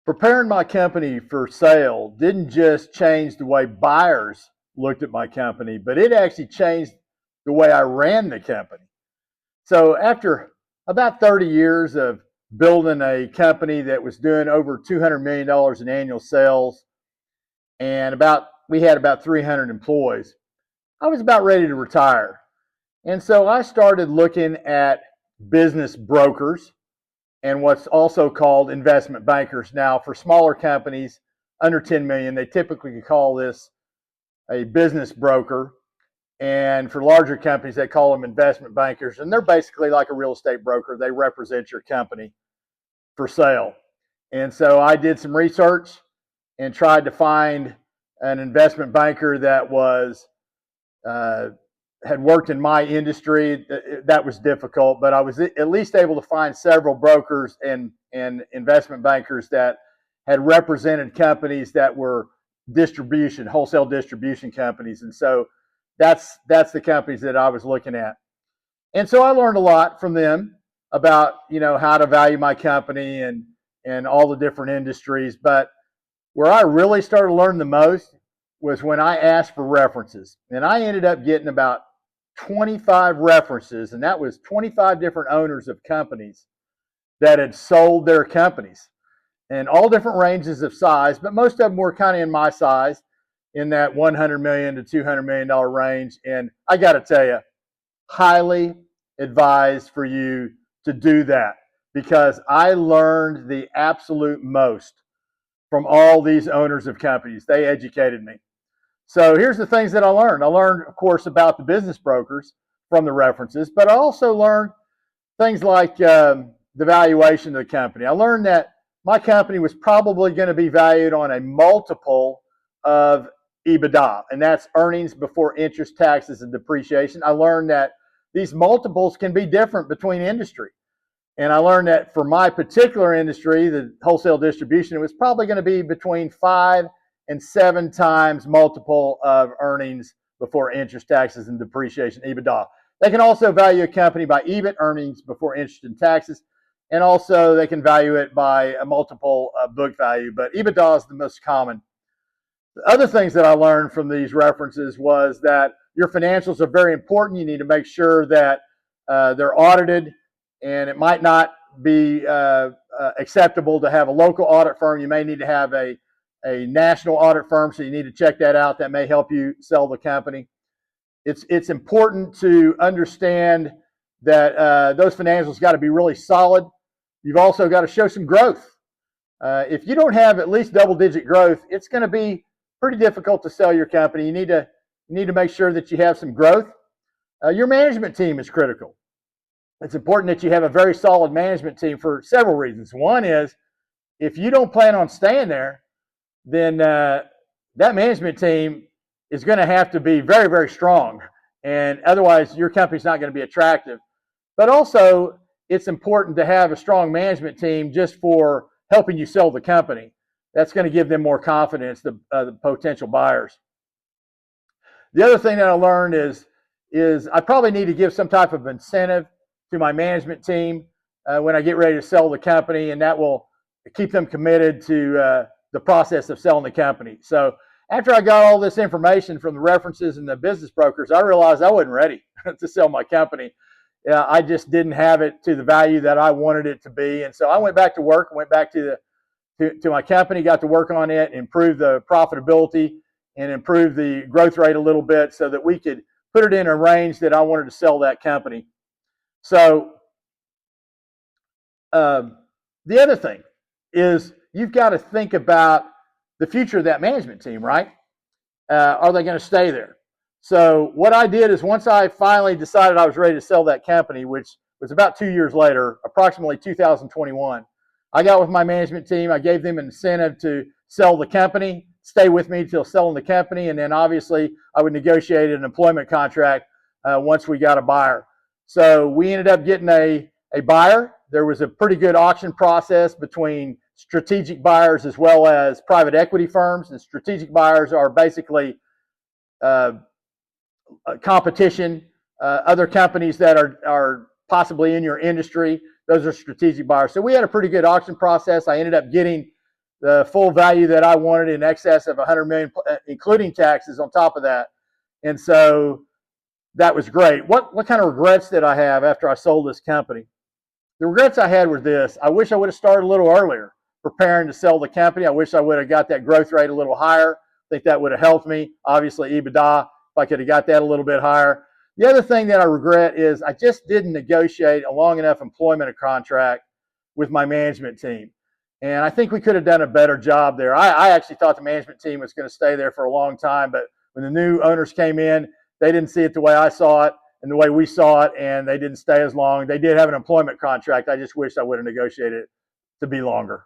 Preparing my company for sale didn't just change the way buyers looked at my company, but it actually changed the way I ran the company. So after about 30 years of building a company that was doing over $200 million in annual sales and we had about 300 employees, I was about ready to retire. And so I started looking at business brokers and what's also called investment bankers. Now, for smaller companies under 10 million, they typically call this a business broker. And for larger companies, they call them investment bankers. And they're basically like a real estate broker. They represent your company for sale. And so I did some research and tried to find an investment banker that was had worked in my industry. That was difficult, but I was at least able to find several brokers and investment bankers that had represented companies that were wholesale distribution companies. And so that's the companies that I was looking at. And so I learned a lot from them about, how to value my company and all the different industries. But where I really started learning the most was when I asked for references. And I ended up getting about 25 references, and that was 25 different owners of companies that had sold their companies in all different ranges of size, but most of them were kind of in my size, in that $100 million to $200 million range. And I got to tell you, highly advised for you to do that, because I learned the absolute most from all these owners of companies. They educated me. So here's the things that I learned. I learned, of course, about the business brokers from the references, but I also learned things like the valuation of the company. I learned that my company was probably going to be valued on a multiple of EBITDA, and that's earnings before interest, taxes, and depreciation. I learned that these multiples can be different between industry. And I learned that for my particular industry, the wholesale distribution, it was probably going to be between 5 and 7 times multiple of earnings before interest, taxes, and depreciation, EBITDA. They can also value a company by EBIT, earnings before interest and taxes, and also they can value it by a multiple of book value, but EBITDA is the most common. The other things that I learned from these references was that your financials are very important. You need to make sure that they're audited, and it might not be acceptable to have a local audit firm. You may need to have a national audit firm, so you need to check that out. That may help you sell the company. It's important to understand that those financials got to be really solid. You've also got to show some growth. If you don't have at least double-digit growth, it's going to be pretty difficult to sell your company. You need to make sure that you have some growth. Your management team is critical. It's important that you have a very solid management team for several reasons. One is, if you don't plan on staying there, then that management team is going to have to be very, very strong. And otherwise, your company's not going to be attractive. But also, it's important to have a strong management team just for helping you sell the company. That's going to give them more confidence, the potential buyers. The other thing that I learned is I probably need to give some type of incentive to my management team when I get ready to sell the company, and that will keep them committed to the process of selling the company. So after I got all this information from the references and the business brokers, I realized I wasn't ready to sell my company. I just didn't have it to the value that I wanted it to be. And so I went back to work, went back to my company, got to work on it, improve the profitability and improve the growth rate a little bit so that we could put it in a range that I wanted to sell that company. So the other thing is, you've got to think about the future of that management team, right? Are they going to stay there? So what I did is, once I finally decided I was ready to sell that company, which was about 2 years later, approximately 2021, I got with my management team. I gave them an incentive to sell the company, stay with me till selling the company, and then obviously I would negotiate an employment contract once we got a buyer. So we ended up getting a buyer. There was a pretty good auction process between strategic buyers as well as private equity firms. And strategic buyers are basically competition, other companies that are possibly in your industry. Those are strategic buyers. So we had a pretty good auction process. I ended up getting the full value that I wanted in excess of 100 million, including taxes on top of that. And so that was great. What kind of regrets did I have after I sold this company? The regrets I had were this: I wish I would have started a little earlier preparing to sell the company. I wish I would have got that growth rate a little higher. I think that would have helped me. Obviously, EBITDA, if I could have got that a little bit higher. The other thing that I regret is I just didn't negotiate a long enough employment contract with my management team. And I think we could have done a better job there. I actually thought the management team was going to stay there for a long time, but when the new owners came in, they didn't see it the way I saw it and the way we saw it, and they didn't stay as long. They did have an employment contract. I just wish I would have negotiated it to be longer.